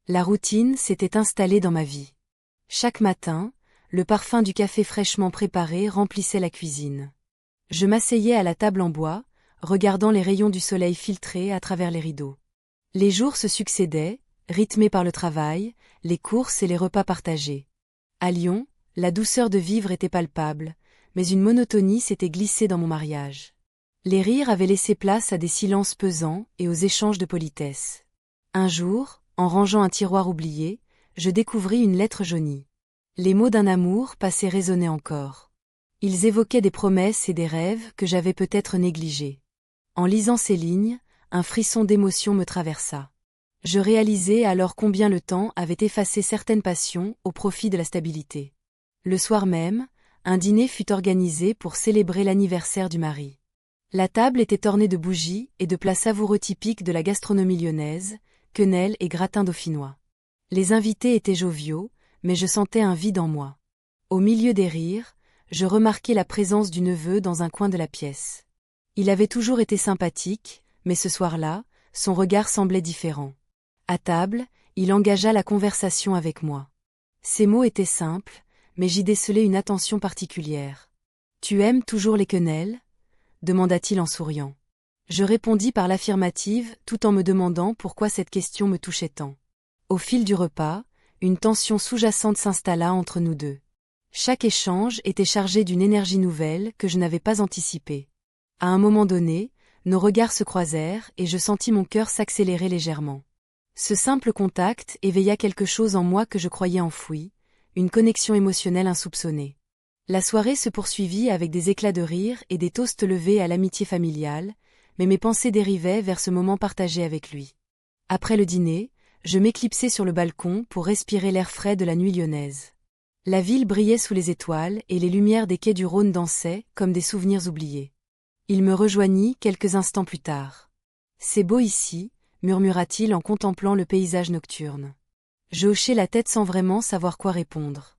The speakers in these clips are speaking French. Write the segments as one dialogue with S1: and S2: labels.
S1: La routine s'était installée dans ma vie. Chaque matin, le parfum du café fraîchement préparé remplissait la cuisine. Je m'asseyais à la table en bois, regardant les rayons du soleil filtrer à travers les rideaux. Les jours se succédaient, rythmés par le travail, les courses et les repas partagés. À Lyon, la douceur de vivre était palpable, mais une monotonie s'était glissée dans mon mariage. Les rires avaient laissé place à des silences pesants et aux échanges de politesse. Un jour, en rangeant un tiroir oublié, je découvris une lettre jaunie. Les mots d'un amour passé résonnaient encore. Ils évoquaient des promesses et des rêves que j'avais peut-être négligés. En lisant ces lignes, un frisson d'émotion me traversa. Je réalisai alors combien le temps avait effacé certaines passions au profit de la stabilité. Le soir même, un dîner fut organisé pour célébrer l'anniversaire du mari. La table était ornée de bougies et de plats savoureux typiques de la gastronomie lyonnaise, quenelles et gratins dauphinois. Les invités étaient joviaux, mais je sentais un vide en moi. Au milieu des rires, je remarquai la présence du neveu dans un coin de la pièce. Il avait toujours été sympathique, mais ce soir-là, son regard semblait différent. À table, il engagea la conversation avec moi. Ses mots étaient simples, mais j'y décelai une attention particulière. « Tu aimes toujours les quenelles ?» demanda-t-il en souriant. Je répondis par l'affirmative tout en me demandant pourquoi cette question me touchait tant. Au fil du repas, une tension sous-jacente s'installa entre nous deux. Chaque échange était chargé d'une énergie nouvelle que je n'avais pas anticipée. À un moment donné, nos regards se croisèrent et je sentis mon cœur s'accélérer légèrement. Ce simple contact éveilla quelque chose en moi que je croyais enfoui, une connexion émotionnelle insoupçonnée. La soirée se poursuivit avec des éclats de rire et des toasts levés à l'amitié familiale, mais mes pensées dérivaient vers ce moment partagé avec lui. Après le dîner, je m'éclipsai sur le balcon pour respirer l'air frais de la nuit lyonnaise. La ville brillait sous les étoiles et les lumières des quais du Rhône dansaient comme des souvenirs oubliés. Il me rejoignit quelques instants plus tard. « C'est beau ici », murmura-t-il en contemplant le paysage nocturne. Je hochai la tête sans vraiment savoir quoi répondre.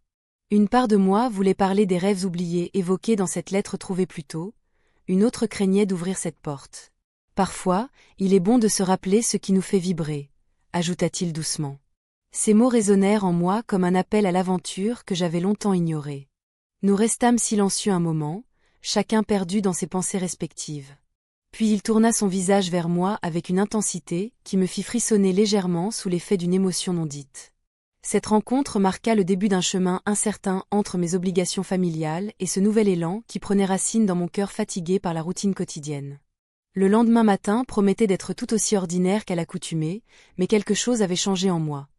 S1: Une part de moi voulait parler des rêves oubliés évoqués dans cette lettre trouvée plus tôt, une autre craignait d'ouvrir cette porte. Parfois, il est bon de se rappeler ce qui nous fait vibrer, ajouta-t-il doucement. Ces mots résonnèrent en moi comme un appel à l'aventure que j'avais longtemps ignoré. Nous restâmes silencieux un moment, chacun perdu dans ses pensées respectives. Puis il tourna son visage vers moi avec une intensité qui me fit frissonner légèrement sous l'effet d'une émotion non dite. Cette rencontre marqua le début d'un chemin incertain entre mes obligations familiales et ce nouvel élan qui prenait racine dans mon cœur fatigué par la routine quotidienne. Le lendemain matin promettait d'être tout aussi ordinaire qu'à l'accoutumée, mais quelque chose avait changé en moi.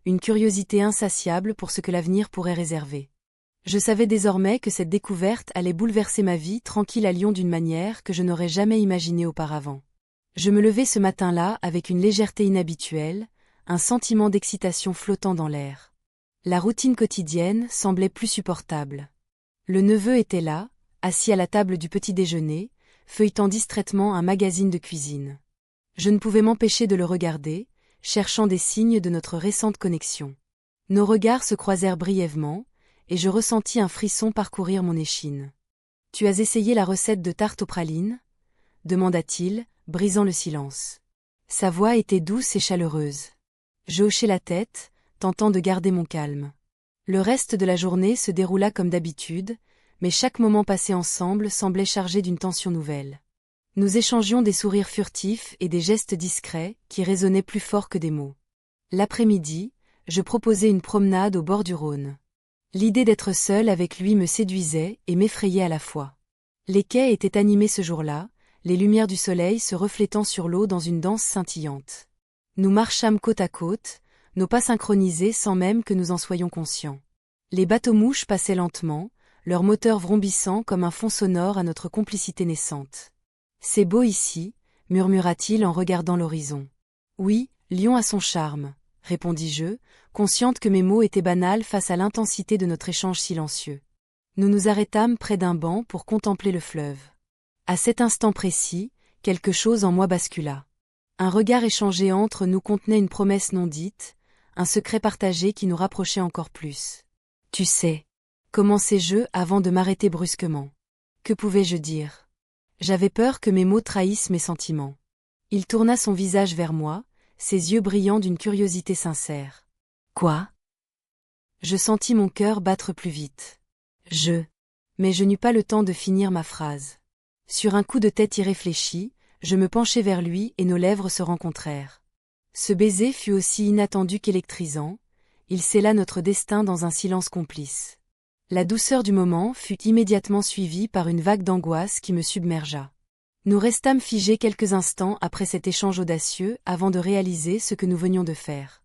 S1: Une curiosité insatiable pour ce que l'avenir pourrait réserver. Je savais désormais que cette découverte allait bouleverser ma vie tranquille à Lyon d'une manière que je n'aurais jamais imaginée auparavant. Je me levai ce matin-là avec une légèreté inhabituelle, un sentiment d'excitation flottant dans l'air. La routine quotidienne semblait plus supportable. Le neveu était là, assis à la table du petit déjeuner, feuilletant distraitement un magazine de cuisine. Je ne pouvais m'empêcher de le regarder, cherchant des signes de notre récente connexion. Nos regards se croisèrent brièvement, et je ressentis un frisson parcourir mon échine. « Tu as essayé la recette de tarte aux pralines ?» demanda-t-il, brisant le silence. Sa voix était douce et chaleureuse. Je hochai la tête, tentant de garder mon calme. Le reste de la journée se déroula comme d'habitude, mais chaque moment passé ensemble semblait chargé d'une tension nouvelle. Nous échangions des sourires furtifs et des gestes discrets qui résonnaient plus fort que des mots. L'après-midi, je proposai une promenade au bord du Rhône. L'idée d'être seule avec lui me séduisait et m'effrayait à la fois. Les quais étaient animés ce jour-là, les lumières du soleil se reflétant sur l'eau dans une danse scintillante. Nous marchâmes côte à côte, nos pas synchronisés sans même que nous en soyons conscients. Les bateaux-mouches passaient lentement, leurs moteurs vrombissant comme un fond sonore à notre complicité naissante. « C'est beau ici », murmura-t-il en regardant l'horizon. « Oui, Lyon a son charme », répondis-je, consciente que mes mots étaient banals face à l'intensité de notre échange silencieux. Nous nous arrêtâmes près d'un banc pour contempler le fleuve. À cet instant précis, quelque chose en moi bascula. Un regard échangé entre nous contenait une promesse non dite, un secret partagé qui nous rapprochait encore plus. « Tu sais » commençai-je avant de m'arrêter brusquement. Que pouvais-je dire? J'avais peur que mes mots trahissent mes sentiments. Il tourna son visage vers moi, ses yeux brillants d'une curiosité sincère. Quoi? Je sentis mon cœur battre plus vite. Mais je n'eus pas le temps de finir ma phrase. Sur un coup de tête irréfléchi, je me penchai vers lui et nos lèvres se rencontrèrent. Ce baiser fut aussi inattendu qu'électrisant, il scella notre destin dans un silence complice. La douceur du moment fut immédiatement suivie par une vague d'angoisse qui me submergea. Nous restâmes figés quelques instants après cet échange audacieux avant de réaliser ce que nous venions de faire.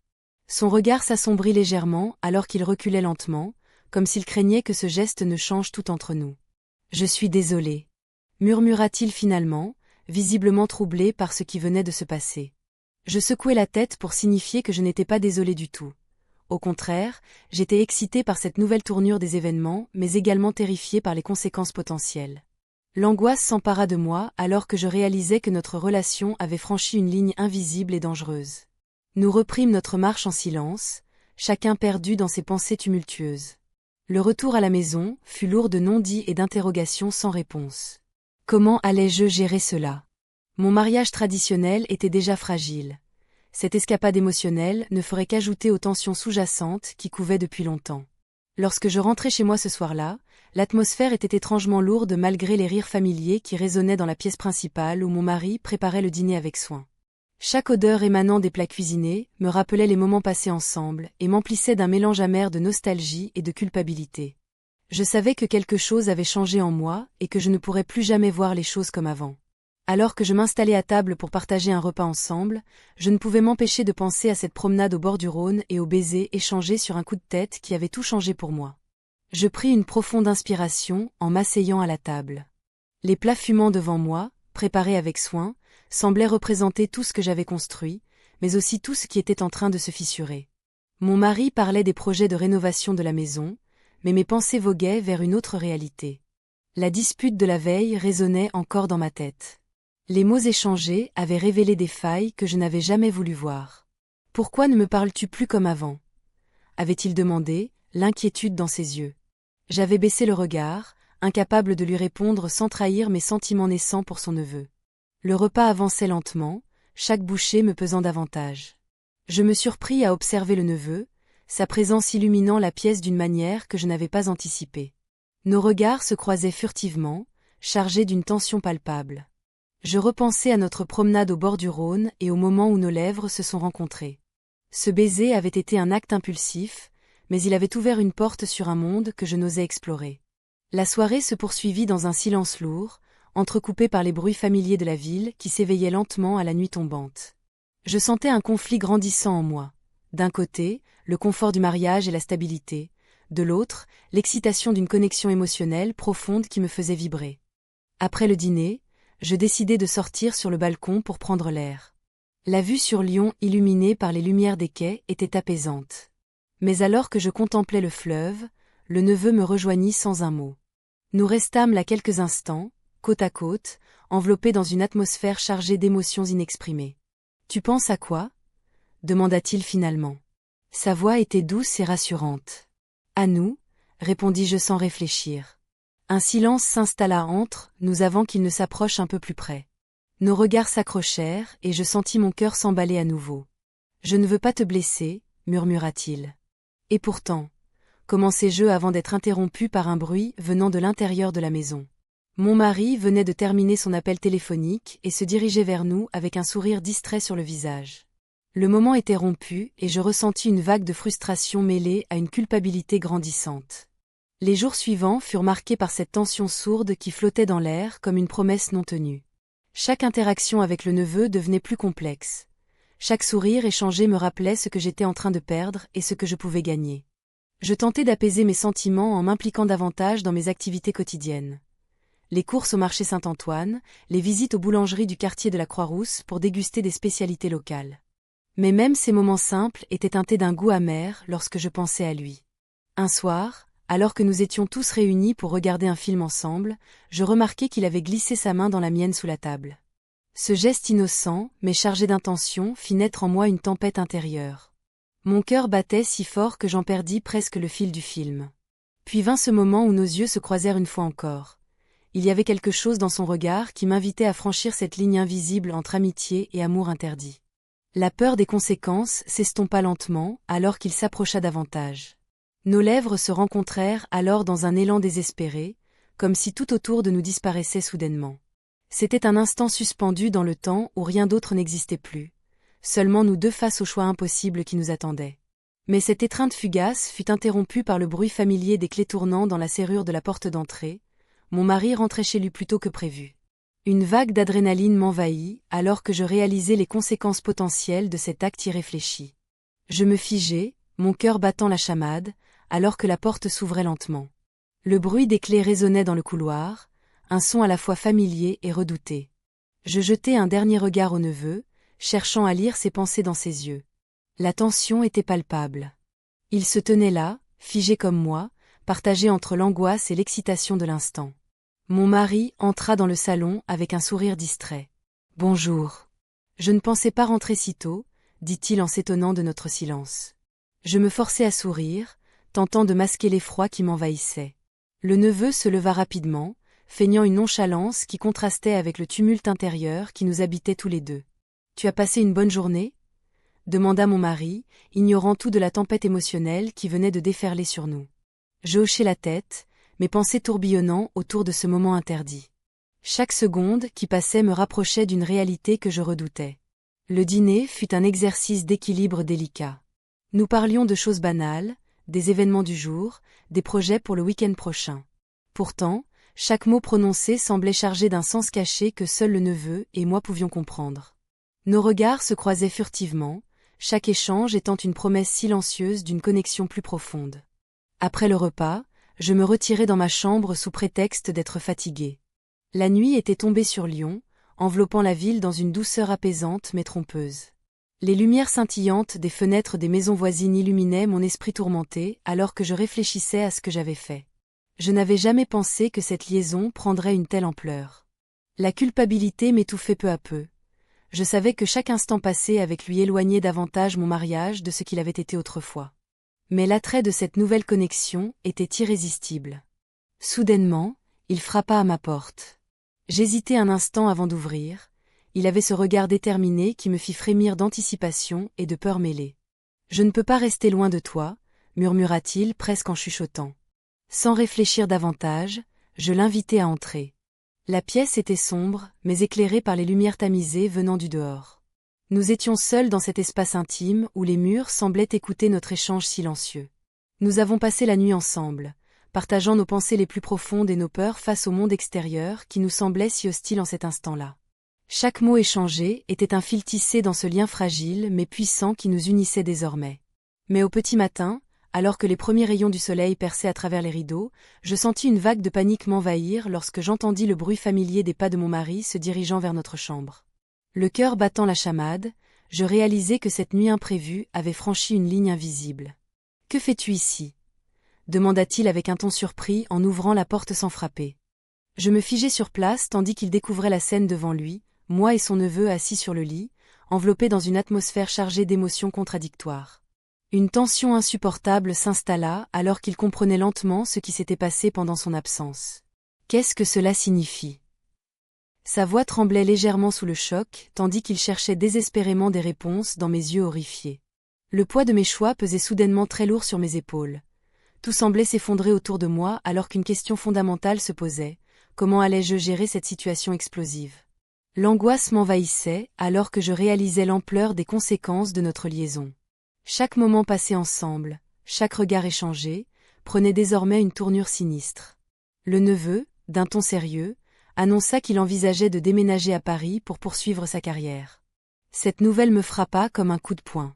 S1: Son regard s'assombrit légèrement alors qu'il reculait lentement, comme s'il craignait que ce geste ne change tout entre nous. « Je suis désolé », murmura-t-il finalement, visiblement troublé par ce qui venait de se passer. Je secouai la tête pour signifier que je n'étais pas désolé du tout. Au contraire, j'étais excité par cette nouvelle tournure des événements, mais également terrifié par les conséquences potentielles. L'angoisse s'empara de moi alors que je réalisais que notre relation avait franchi une ligne invisible et dangereuse. Nous reprîmes notre marche en silence, chacun perdu dans ses pensées tumultueuses. Le retour à la maison fut lourd de non-dits et d'interrogations sans réponse. Comment allais-je gérer cela? Mon mariage traditionnel était déjà fragile. Cette escapade émotionnelle ne ferait qu'ajouter aux tensions sous-jacentes qui couvaient depuis longtemps. Lorsque je rentrai chez moi ce soir-là, l'atmosphère était étrangement lourde malgré les rires familiers qui résonnaient dans la pièce principale où mon mari préparait le dîner avec soin. Chaque odeur émanant des plats cuisinés me rappelait les moments passés ensemble et m'emplissait d'un mélange amer de nostalgie et de culpabilité. Je savais que quelque chose avait changé en moi et que je ne pourrais plus jamais voir les choses comme avant. Alors que je m'installais à table pour partager un repas ensemble, je ne pouvais m'empêcher de penser à cette promenade au bord du Rhône et aux baisers échangés sur un coup de tête qui avait tout changé pour moi. Je pris une profonde inspiration en m'asseyant à la table. Les plats fumants devant moi, préparés avec soin, semblaient représenter tout ce que j'avais construit, mais aussi tout ce qui était en train de se fissurer. Mon mari parlait des projets de rénovation de la maison, mais mes pensées voguaient vers une autre réalité. La dispute de la veille résonnait encore dans ma tête. Les mots échangés avaient révélé des failles que je n'avais jamais voulu voir. « Pourquoi ne me parles-tu plus comme avant » avait-il demandé, l'inquiétude dans ses yeux. J'avais baissé le regard, incapable de lui répondre sans trahir mes sentiments naissants pour son neveu. Le repas avançait lentement, chaque bouchée me pesant davantage. Je me surpris à observer le neveu, sa présence illuminant la pièce d'une manière que je n'avais pas anticipée. Nos regards se croisaient furtivement, chargés d'une tension palpable. Je repensais à notre promenade au bord du Rhône et au moment où nos lèvres se sont rencontrées. Ce baiser avait été un acte impulsif, mais il avait ouvert une porte sur un monde que je n'osais explorer. La soirée se poursuivit dans un silence lourd, entrecoupé par les bruits familiers de la ville qui s'éveillaient lentement à la nuit tombante. Je sentais un conflit grandissant en moi. D'un côté, le confort du mariage et la stabilité, de l'autre, l'excitation d'une connexion émotionnelle profonde qui me faisait vibrer. Après le dîner, je décidai de sortir sur le balcon pour prendre l'air. La vue sur Lyon illuminée par les lumières des quais était apaisante. Mais alors que je contemplais le fleuve, le neveu me rejoignit sans un mot. Nous restâmes là quelques instants, côte à côte, enveloppés dans une atmosphère chargée d'émotions inexprimées. « Tu penses à quoi » demanda-t-il finalement. Sa voix était douce et rassurante. « À nous » répondis-je sans réfléchir. Un silence s'installa entre nous avant qu'il ne s'approche un peu plus près. Nos regards s'accrochèrent et je sentis mon cœur s'emballer à nouveau. « Je ne veux pas te blesser » murmura-t-il. Et pourtant, commençai-je avant d'être interrompu par un bruit venant de l'intérieur de la maison. Mon mari venait de terminer son appel téléphonique et se dirigeait vers nous avec un sourire distrait sur le visage. Le moment était rompu et je ressentis une vague de frustration mêlée à une culpabilité grandissante. Les jours suivants furent marqués par cette tension sourde qui flottait dans l'air comme une promesse non tenue. Chaque interaction avec le neveu devenait plus complexe. Chaque sourire échangé me rappelait ce que j'étais en train de perdre et ce que je pouvais gagner. Je tentais d'apaiser mes sentiments en m'impliquant davantage dans mes activités quotidiennes. Les courses au marché Saint-Antoine, les visites aux boulangeries du quartier de la Croix-Rousse pour déguster des spécialités locales. Mais même ces moments simples étaient teintés d'un goût amer lorsque je pensais à lui. Un soir, alors que nous étions tous réunis pour regarder un film ensemble, je remarquai qu'il avait glissé sa main dans la mienne sous la table. Ce geste innocent, mais chargé d'intention, fit naître en moi une tempête intérieure. Mon cœur battait si fort que j'en perdis presque le fil du film. Puis vint ce moment où nos yeux se croisèrent une fois encore. Il y avait quelque chose dans son regard qui m'invitait à franchir cette ligne invisible entre amitié et amour interdit. La peur des conséquences s'estompa lentement alors qu'il s'approcha davantage. Nos lèvres se rencontrèrent alors dans un élan désespéré, comme si tout autour de nous disparaissait soudainement. C'était un instant suspendu dans le temps où rien d'autre n'existait plus, seulement nous deux face au choix impossible qui nous attendait. Mais cette étreinte fugace fut interrompue par le bruit familier des clés tournant dans la serrure de la porte d'entrée. Mon mari rentrait chez lui plus tôt que prévu. Une vague d'adrénaline m'envahit alors que je réalisais les conséquences potentielles de cet acte irréfléchi. Je me figeai, mon cœur battant la chamade, alors que la porte s'ouvrait lentement. Le bruit des clés résonnait dans le couloir, un son à la fois familier et redouté. Je jetai un dernier regard au neveu, cherchant à lire ses pensées dans ses yeux. La tension était palpable. Il se tenait là, figé comme moi, partagé entre l'angoisse et l'excitation de l'instant. Mon mari entra dans le salon avec un sourire distrait. « Bonjour. Je ne pensais pas rentrer si tôt, » dit-il en s'étonnant de notre silence. Je me forçai à sourire, tentant de masquer l'effroi qui m'envahissait. Le neveu se leva rapidement, feignant une nonchalance qui contrastait avec le tumulte intérieur qui nous habitait tous les deux. « Tu as passé une bonne journée ?» demanda mon mari, ignorant tout de la tempête émotionnelle qui venait de déferler sur nous. Je hochai la tête, mes pensées tourbillonnant autour de ce moment interdit. Chaque seconde qui passait me rapprochait d'une réalité que je redoutais. Le dîner fut un exercice d'équilibre délicat. Nous parlions de choses banales, des événements du jour, des projets pour le week-end prochain. Pourtant, chaque mot prononcé semblait chargé d'un sens caché que seul le neveu et moi pouvions comprendre. Nos regards se croisaient furtivement, chaque échange étant une promesse silencieuse d'une connexion plus profonde. Après le repas, je me retirai dans ma chambre sous prétexte d'être fatigué. La nuit était tombée sur Lyon, enveloppant la ville dans une douceur apaisante mais trompeuse. Les lumières scintillantes des fenêtres des maisons voisines illuminaient mon esprit tourmenté alors que je réfléchissais à ce que j'avais fait. Je n'avais jamais pensé que cette liaison prendrait une telle ampleur. La culpabilité m'étouffait peu à peu. Je savais que chaque instant passé avec lui éloignait davantage mon mariage de ce qu'il avait été autrefois. Mais l'attrait de cette nouvelle connexion était irrésistible. Soudainement, il frappa à ma porte. J'hésitai un instant avant d'ouvrir. Il avait ce regard déterminé qui me fit frémir d'anticipation et de peur mêlée. « Je ne peux pas rester loin de toi », murmura-t-il presque en chuchotant. Sans réfléchir davantage, je l'invitai à entrer. La pièce était sombre, mais éclairée par les lumières tamisées venant du dehors. Nous étions seuls dans cet espace intime où les murs semblaient écouter notre échange silencieux. Nous avons passé la nuit ensemble, partageant nos pensées les plus profondes et nos peurs face au monde extérieur qui nous semblait si hostile en cet instant-là. Chaque mot échangé était un fil tissé dans ce lien fragile mais puissant qui nous unissait désormais. Mais au petit matin, alors que les premiers rayons du soleil perçaient à travers les rideaux, je sentis une vague de panique m'envahir lorsque j'entendis le bruit familier des pas de mon mari se dirigeant vers notre chambre. Le cœur battant la chamade, je réalisai que cette nuit imprévue avait franchi une ligne invisible. « Que fais-tu ici » demanda-t-il avec un ton surpris en ouvrant la porte sans frapper. Je me figeai sur place tandis qu'il découvrait la scène devant lui, moi et son neveu assis sur le lit, enveloppés dans une atmosphère chargée d'émotions contradictoires. Une tension insupportable s'installa alors qu'il comprenait lentement ce qui s'était passé pendant son absence. Qu'est-ce que cela signifie ? Sa voix tremblait légèrement sous le choc, tandis qu'il cherchait désespérément des réponses dans mes yeux horrifiés. Le poids de mes choix pesait soudainement très lourd sur mes épaules. Tout semblait s'effondrer autour de moi alors qu'une question fondamentale se posait. Comment allais-je gérer cette situation explosive ? L'angoisse m'envahissait alors que je réalisais l'ampleur des conséquences de notre liaison. Chaque moment passé ensemble, chaque regard échangé, prenait désormais une tournure sinistre. Le neveu, d'un ton sérieux, annonça qu'il envisageait de déménager à Paris pour poursuivre sa carrière. Cette nouvelle me frappa comme un coup de poing.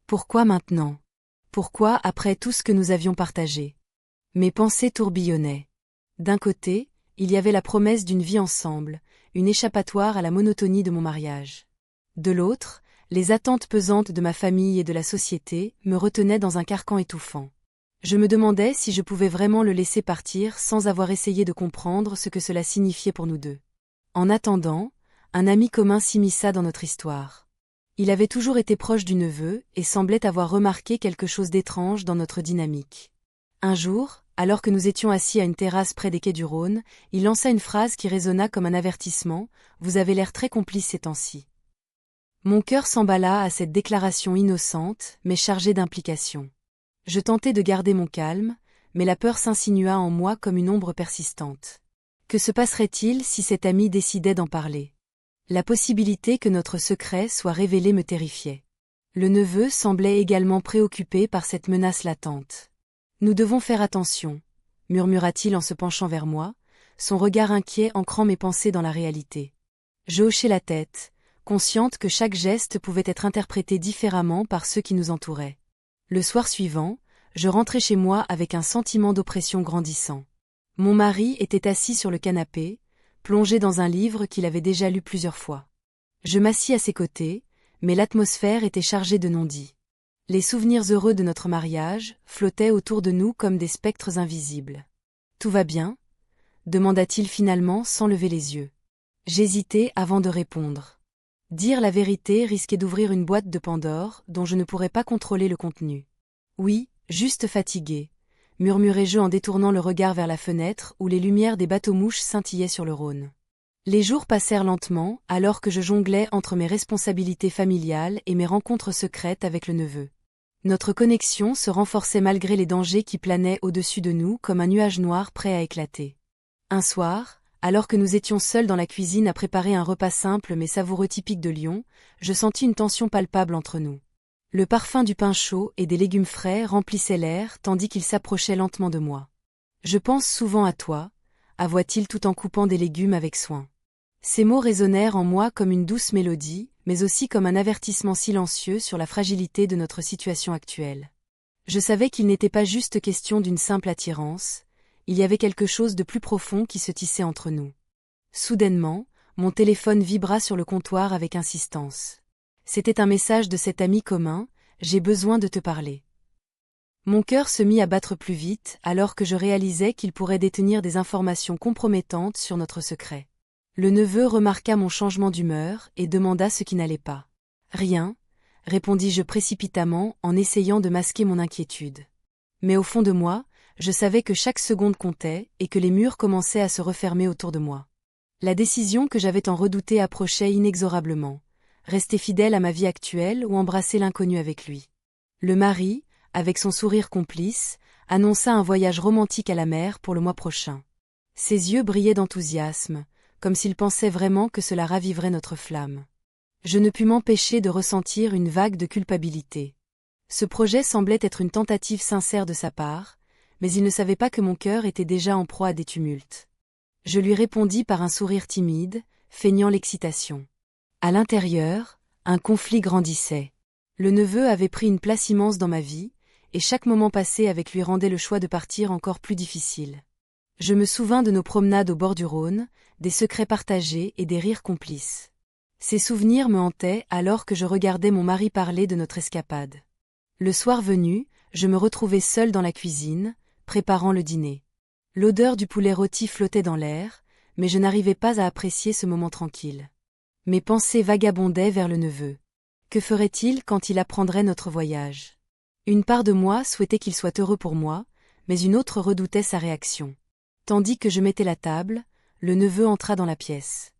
S1: Pourquoi maintenant ? Pourquoi après tout ce que nous avions partagé ? Mes pensées tourbillonnaient. D'un côté, il y avait la promesse d'une vie ensemble, une échappatoire à la monotonie de mon mariage. De l'autre, les attentes pesantes de ma famille et de la société me retenaient dans un carcan étouffant. Je me demandais si je pouvais vraiment le laisser partir sans avoir essayé de comprendre ce que cela signifiait pour nous deux. En attendant, un ami commun s'immisça dans notre histoire. Il avait toujours été proche du neveu et semblait avoir remarqué quelque chose d'étrange dans notre dynamique. Un jour, alors que nous étions assis à une terrasse près des quais du Rhône, il lança une phrase qui résonna comme un avertissement : « Vous avez l'air très complice ces temps-ci. » Mon cœur s'emballa à cette déclaration innocente, mais chargée d'implications. Je tentai de garder mon calme, mais la peur s'insinua en moi comme une ombre persistante. Que se passerait-il si cet ami décidait d'en parler? La possibilité que notre secret soit révélé me terrifiait. Le neveu semblait également préoccupé par cette menace latente. Nous devons faire attention, murmura-t-il en se penchant vers moi, son regard inquiet ancrant mes pensées dans la réalité. Je hochai la tête, consciente que chaque geste pouvait être interprété différemment par ceux qui nous entouraient. Le soir suivant, je rentrai chez moi avec un sentiment d'oppression grandissant. Mon mari était assis sur le canapé, plongé dans un livre qu'il avait déjà lu plusieurs fois. Je m'assis à ses côtés, mais l'atmosphère était chargée de non-dits. Les souvenirs heureux de notre mariage flottaient autour de nous comme des spectres invisibles. « Tout va bien ?» demanda-t-il finalement sans lever les yeux. J'hésitai avant de répondre. Dire la vérité risquait d'ouvrir une boîte de Pandore dont je ne pourrais pas contrôler le contenu. « Oui, juste fatigué », murmurai-je en détournant le regard vers la fenêtre où les lumières des bateaux-mouches scintillaient sur le Rhône. Les jours passèrent lentement alors que je jonglais entre mes responsabilités familiales et mes rencontres secrètes avec le neveu. Notre connexion se renforçait malgré les dangers qui planaient au-dessus de nous comme un nuage noir prêt à éclater. Un soir, alors que nous étions seuls dans la cuisine à préparer un repas simple mais savoureux typique de Lyon, je sentis une tension palpable entre nous. Le parfum du pain chaud et des légumes frais remplissait l'air tandis qu'il s'approchait lentement de moi. « Je pense souvent à toi », avoua-t-il tout en coupant des légumes avec soin. Ces mots résonnèrent en moi comme une douce mélodie, mais aussi comme un avertissement silencieux sur la fragilité de notre situation actuelle. Je savais qu'il n'était pas juste question d'une simple attirance, il y avait quelque chose de plus profond qui se tissait entre nous. Soudainement, mon téléphone vibra sur le comptoir avec insistance. C'était un message de cet ami commun, « J'ai besoin de te parler ». Mon cœur se mit à battre plus vite alors que je réalisais qu'il pourrait détenir des informations compromettantes sur notre secret. Le neveu remarqua mon changement d'humeur et demanda ce qui n'allait pas. « Rien », répondis-je précipitamment en essayant de masquer mon inquiétude. Mais au fond de moi, je savais que chaque seconde comptait et que les murs commençaient à se refermer autour de moi. La décision que j'avais tant redoutée approchait inexorablement. Rester fidèle à ma vie actuelle ou embrasser l'inconnu avec lui. Le mari, avec son sourire complice, annonça un voyage romantique à la mer pour le mois prochain. Ses yeux brillaient d'enthousiasme, comme s'il pensait vraiment que cela raviverait notre flamme. Je ne pus m'empêcher de ressentir une vague de culpabilité. Ce projet semblait être une tentative sincère de sa part, mais il ne savait pas que mon cœur était déjà en proie à des tumultes. Je lui répondis par un sourire timide, feignant l'excitation. À l'intérieur, un conflit grandissait. Le neveu avait pris une place immense dans ma vie, et chaque moment passé avec lui rendait le choix de partir encore plus difficile. Je me souvins de nos promenades au bord du Rhône, des secrets partagés et des rires complices. Ces souvenirs me hantaient alors que je regardais mon mari parler de notre escapade. Le soir venu, je me retrouvai seule dans la cuisine, préparant le dîner. L'odeur du poulet rôti flottait dans l'air, mais je n'arrivais pas à apprécier ce moment tranquille. Mes pensées vagabondaient vers le neveu. Que ferait-il quand il apprendrait notre voyage? Une part de moi souhaitait qu'il soit heureux pour moi, mais une autre redoutait sa réaction. Tandis que je mettais la table, le neveu entra dans la pièce.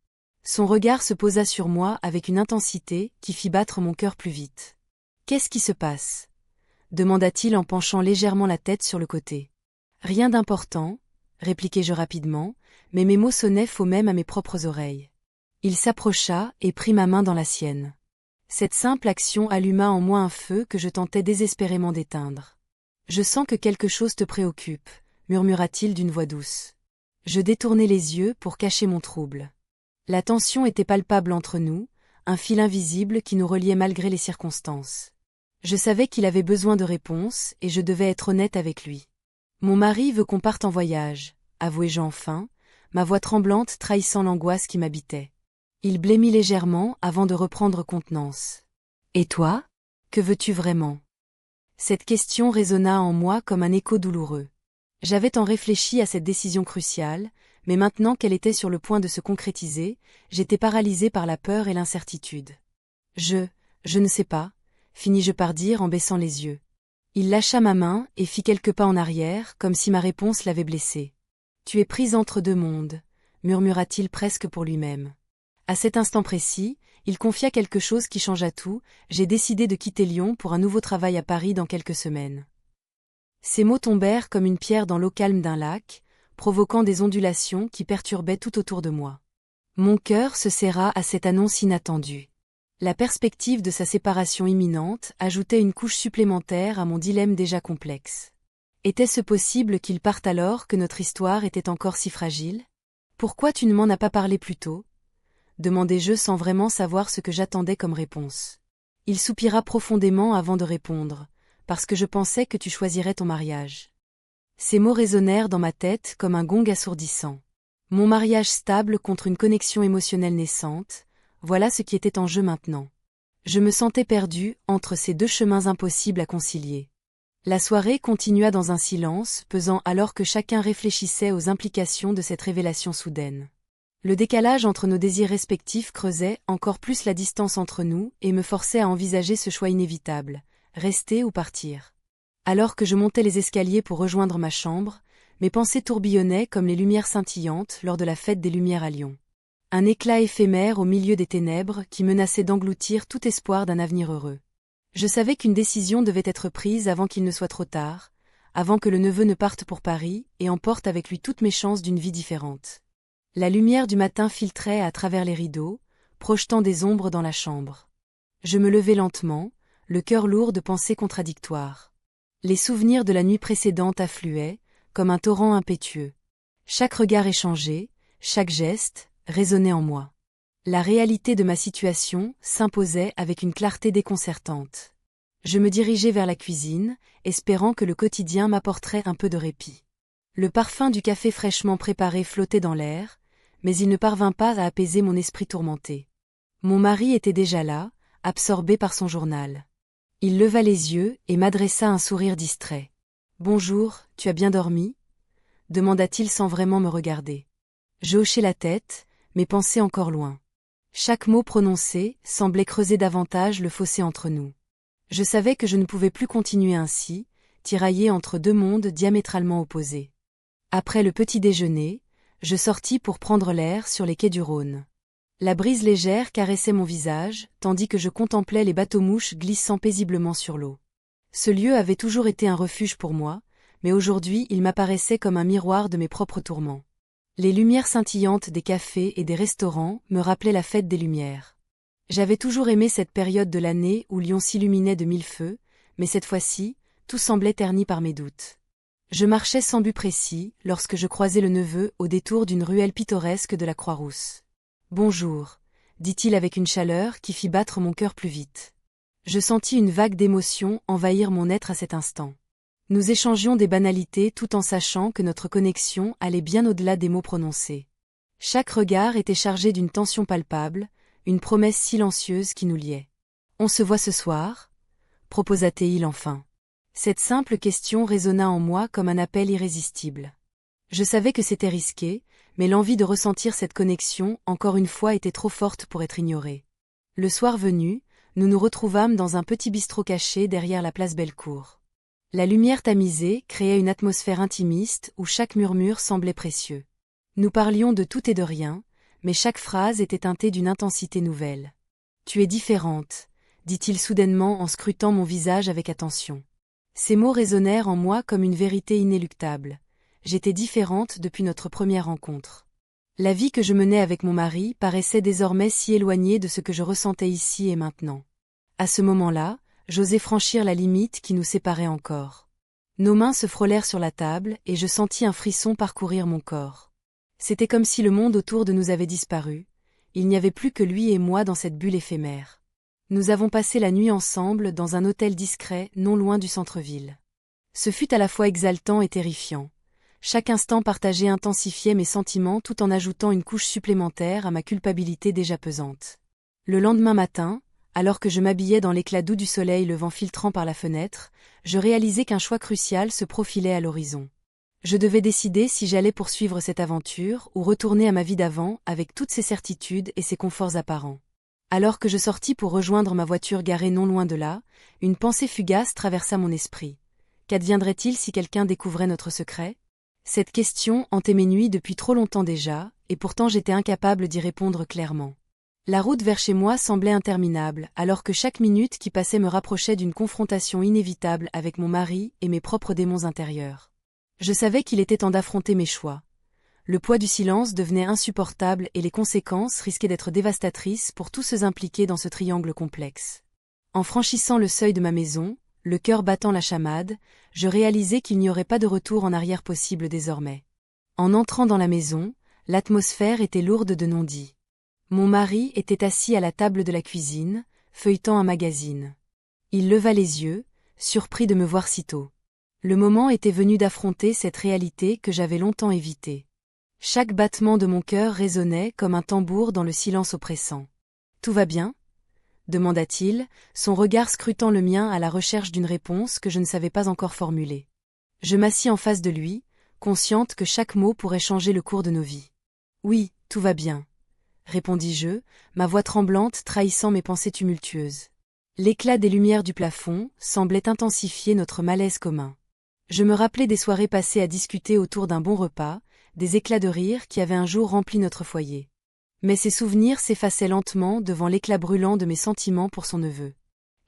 S1: Son regard se posa sur moi avec une intensité qui fit battre mon cœur plus vite. « Qu'est-ce qui se passe ?» demanda-t-il en penchant légèrement la tête sur le côté. « Rien d'important », répliquai-je rapidement, mais mes mots sonnaient faux même à mes propres oreilles. Il s'approcha et prit ma main dans la sienne. Cette simple action alluma en moi un feu que je tentais désespérément d'éteindre. « Je sens que quelque chose te préoccupe », murmura-t-il d'une voix douce. Je détournai les yeux pour cacher mon trouble. La tension était palpable entre nous, un fil invisible qui nous reliait malgré les circonstances. Je savais qu'il avait besoin de réponses et je devais être honnête avec lui. « Mon mari veut qu'on parte en voyage », avouai-je enfin, ma voix tremblante trahissant l'angoisse qui m'habitait. Il blêmit légèrement avant de reprendre contenance. « Et toi? Que veux-tu vraiment ?» Cette question résonna en moi comme un écho douloureux. J'avais tant réfléchi à cette décision cruciale, mais maintenant qu'elle était sur le point de se concrétiser, j'étais paralysé par la peur et l'incertitude. Je ne sais pas, finis-je par dire en baissant les yeux. Il lâcha ma main et fit quelques pas en arrière, comme si ma réponse l'avait blessé. Tu es prise entre deux mondes, murmura-t-il presque pour lui-même. À cet instant précis, Il confia quelque chose qui changea tout, j'ai décidé de quitter Lyon pour un nouveau travail à Paris dans quelques semaines. Ces mots tombèrent comme une pierre dans l'eau calme d'un lac, provoquant des ondulations qui perturbaient tout autour de moi. Mon cœur se serra à cette annonce inattendue. La perspective de sa séparation imminente ajoutait une couche supplémentaire à mon dilemme déjà complexe. Était-ce possible qu'il parte alors que notre histoire était encore si fragile ? Pourquoi tu ne m'en as pas parlé plus tôt ? Demandai-je sans vraiment savoir ce que j'attendais comme réponse. Il soupira profondément avant de répondre, parce que je pensais que tu choisirais ton mariage. Ces mots résonnèrent dans ma tête comme un gong assourdissant. Mon mariage stable contre une connexion émotionnelle naissante, voilà ce qui était en jeu maintenant. Je me sentais perdue entre ces deux chemins impossibles à concilier. La soirée continua dans un silence pesant alors que chacun réfléchissait aux implications de cette révélation soudaine. Le décalage entre nos désirs respectifs creusait encore plus la distance entre nous et me forçait à envisager ce choix inévitable, rester ou partir. Alors que je montais les escaliers pour rejoindre ma chambre, mes pensées tourbillonnaient comme les lumières scintillantes lors de la fête des Lumières à Lyon. Un éclat éphémère au milieu des ténèbres qui menaçait d'engloutir tout espoir d'un avenir heureux. Je savais qu'une décision devait être prise avant qu'il ne soit trop tard, avant que le neveu ne parte pour Paris et emporte avec lui toutes mes chances d'une vie différente. La lumière du matin filtrait à travers les rideaux, projetant des ombres dans la chambre. Je me levai lentement, le cœur lourd de pensées contradictoires. Les souvenirs de la nuit précédente affluaient, comme un torrent impétueux. Chaque regard échangé, chaque geste, résonnait en moi. La réalité de ma situation s'imposait avec une clarté déconcertante. Je me dirigeai vers la cuisine, espérant que le quotidien m'apporterait un peu de répit. Le parfum du café fraîchement préparé flottait dans l'air, mais il ne parvint pas à apaiser mon esprit tourmenté. Mon mari était déjà là, absorbé par son journal. Il leva les yeux et m'adressa un sourire distrait. « Bonjour, tu as bien dormi ?» demanda-t-il sans vraiment me regarder. Je hochai la tête, mes pensées encore loin. Chaque mot prononcé semblait creuser davantage le fossé entre nous. Je savais que je ne pouvais plus continuer ainsi, tiraillée entre deux mondes diamétralement opposés. Après le petit déjeuner, je sortis pour prendre l'air sur les quais du Rhône. La brise légère caressait mon visage, tandis que je contemplais les bateaux-mouches glissant paisiblement sur l'eau. Ce lieu avait toujours été un refuge pour moi, mais aujourd'hui il m'apparaissait comme un miroir de mes propres tourments. Les lumières scintillantes des cafés et des restaurants me rappelaient la fête des Lumières. J'avais toujours aimé cette période de l'année où Lyon s'illuminait de mille feux, mais cette fois-ci, tout semblait terni par mes doutes. Je marchais sans but précis, lorsque je croisai le neveu au détour d'une ruelle pittoresque de la Croix-Rousse. « Bonjour », dit-il avec une chaleur qui fit battre mon cœur plus vite. Je sentis une vague d'émotion envahir mon être à cet instant. Nous échangions des banalités tout en sachant que notre connexion allait bien au-delà des mots prononcés. Chaque regard était chargé d'une tension palpable, une promesse silencieuse qui nous liait. « On se voit ce soir ?» proposa-t-il enfin. Cette simple question résonna en moi comme un appel irrésistible. Je savais que c'était risqué, mais l'envie de ressentir cette connexion encore une fois était trop forte pour être ignorée. Le soir venu, nous nous retrouvâmes dans un petit bistrot caché derrière la place Bellecour. La lumière tamisée créait une atmosphère intimiste où chaque murmure semblait précieux. Nous parlions de tout et de rien, mais chaque phrase était teintée d'une intensité nouvelle. « Tu es différente », dit-il soudainement en scrutant mon visage avec attention. Ces mots résonnèrent en moi comme une vérité inéluctable. J'étais différente depuis notre première rencontre. La vie que je menais avec mon mari paraissait désormais si éloignée de ce que je ressentais ici et maintenant. À ce moment-là, j'osais franchir la limite qui nous séparait encore. Nos mains se frôlèrent sur la table et je sentis un frisson parcourir mon corps. C'était comme si le monde autour de nous avait disparu, il n'y avait plus que lui et moi dans cette bulle éphémère. Nous avons passé la nuit ensemble dans un hôtel discret non loin du centre-ville. Ce fut à la fois exaltant et terrifiant. Chaque instant partagé intensifiait mes sentiments tout en ajoutant une couche supplémentaire à ma culpabilité déjà pesante. Le lendemain matin, alors que je m'habillais dans l'éclat doux du soleil levant filtrant par la fenêtre, je réalisais qu'un choix crucial se profilait à l'horizon. Je devais décider si j'allais poursuivre cette aventure ou retourner à ma vie d'avant avec toutes ses certitudes et ses conforts apparents. Alors que je sortis pour rejoindre ma voiture garée non loin de là, une pensée fugace traversa mon esprit. Qu'adviendrait-il si quelqu'un découvrait notre secret ? Cette question hantait mes nuits depuis trop longtemps déjà, et pourtant j'étais incapable d'y répondre clairement. La route vers chez moi semblait interminable, alors que chaque minute qui passait me rapprochait d'une confrontation inévitable avec mon mari et mes propres démons intérieurs. Je savais qu'il était temps d'affronter mes choix. Le poids du silence devenait insupportable et les conséquences risquaient d'être dévastatrices pour tous ceux impliqués dans ce triangle complexe. En franchissant le seuil de ma maison, le cœur battant la chamade, je réalisais qu'il n'y aurait pas de retour en arrière possible désormais. En entrant dans la maison, l'atmosphère était lourde de non-dits. Mon mari était assis à la table de la cuisine, feuilletant un magazine. Il leva les yeux, surpris de me voir si tôt. Le moment était venu d'affronter cette réalité que j'avais longtemps évitée. Chaque battement de mon cœur résonnait comme un tambour dans le silence oppressant. « Tout va bien ?» demanda-t-il, son regard scrutant le mien à la recherche d'une réponse que je ne savais pas encore formuler. Je m'assis en face de lui, consciente que chaque mot pourrait changer le cours de nos vies. « Oui, tout va bien. » répondis-je, ma voix tremblante trahissant mes pensées tumultueuses. L'éclat des lumières du plafond semblait intensifier notre malaise commun. Je me rappelais des soirées passées à discuter autour d'un bon repas, des éclats de rire qui avaient un jour rempli notre foyer. Mais ces souvenirs s'effaçaient lentement devant l'éclat brûlant de mes sentiments pour son neveu.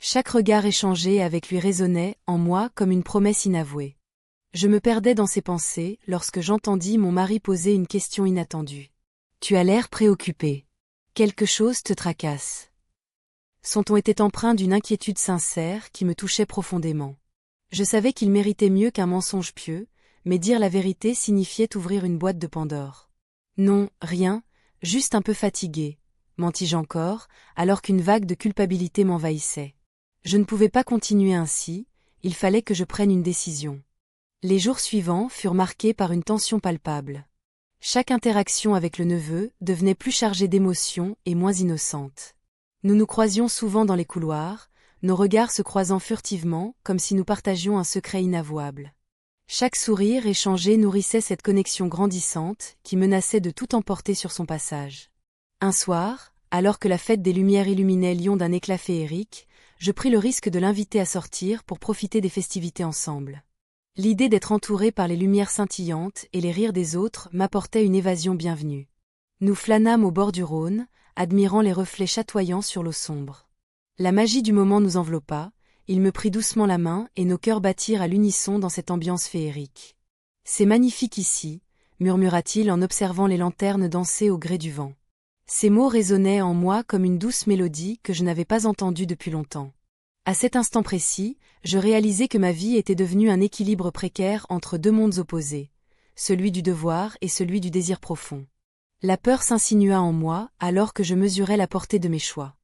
S1: Chaque regard échangé avec lui résonnait en moi comme une promesse inavouée. Je me perdais dans ses pensées lorsque j'entendis mon mari poser une question inattendue. « Tu as l'air préoccupé. Quelque chose te tracasse. » Son ton était empreint d'une inquiétude sincère qui me touchait profondément. Je savais qu'il méritait mieux qu'un mensonge pieux, mais dire la vérité signifiait ouvrir une boîte de Pandore. « Non, rien, juste un peu fatigué, » mentis-je encore, alors qu'une vague de culpabilité m'envahissait. Je ne pouvais pas continuer ainsi, il fallait que je prenne une décision. Les jours suivants furent marqués par une tension palpable. Chaque interaction avec le neveu devenait plus chargée d'émotions et moins innocente. Nous nous croisions souvent dans les couloirs, nos regards se croisant furtivement comme si nous partagions un secret inavouable. Chaque sourire échangé nourrissait cette connexion grandissante qui menaçait de tout emporter sur son passage. Un soir, alors que la fête des Lumières illuminait Lyon d'un éclat féerique, je pris le risque de l'inviter à sortir pour profiter des festivités ensemble. L'idée d'être entouré par les lumières scintillantes et les rires des autres m'apportait une évasion bienvenue. Nous flânâmes au bord du Rhône, admirant les reflets chatoyants sur l'eau sombre. La magie du moment nous enveloppa, il me prit doucement la main et nos cœurs battirent à l'unisson dans cette ambiance féerique. « C'est magnifique ici », murmura-t-il en observant les lanternes danser au gré du vent. Ces mots résonnaient en moi comme une douce mélodie que je n'avais pas entendue depuis longtemps. À cet instant précis, je réalisais que ma vie était devenue un équilibre précaire entre deux mondes opposés, celui du devoir et celui du désir profond. La peur s'insinua en moi alors que je mesurais la portée de mes choix.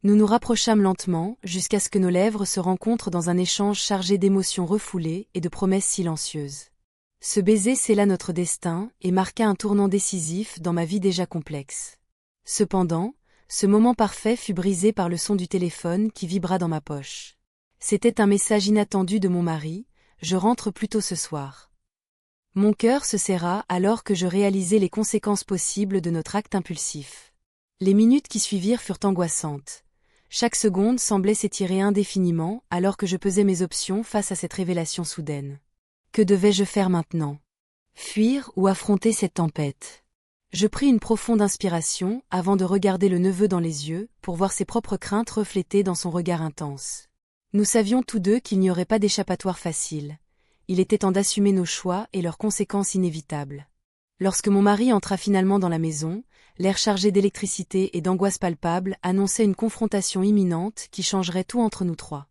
S1: Nous nous rapprochâmes lentement jusqu'à ce que nos lèvres se rencontrent dans un échange chargé d'émotions refoulées et de promesses silencieuses. Ce baiser scella notre destin et marqua un tournant décisif dans ma vie déjà complexe. Cependant, ce moment parfait fut brisé par le son du téléphone qui vibra dans ma poche. C'était un message inattendu de mon mari, « Je rentre plus tôt ce soir ». Mon cœur se serra alors que je réalisais les conséquences possibles de notre acte impulsif. Les minutes qui suivirent furent angoissantes. Chaque seconde semblait s'étirer indéfiniment alors que je pesais mes options face à cette révélation soudaine. Que devais-je faire maintenant? Fuir ou affronter cette tempête? Je pris une profonde inspiration avant de regarder le neveu dans les yeux pour voir ses propres craintes reflétées dans son regard intense. Nous savions tous deux qu'il n'y aurait pas d'échappatoire facile. Il était temps d'assumer nos choix et leurs conséquences inévitables. Lorsque mon mari entra finalement dans la maison, l'air chargé d'électricité et d'angoisse palpable annonçait une confrontation imminente qui changerait tout entre nous trois.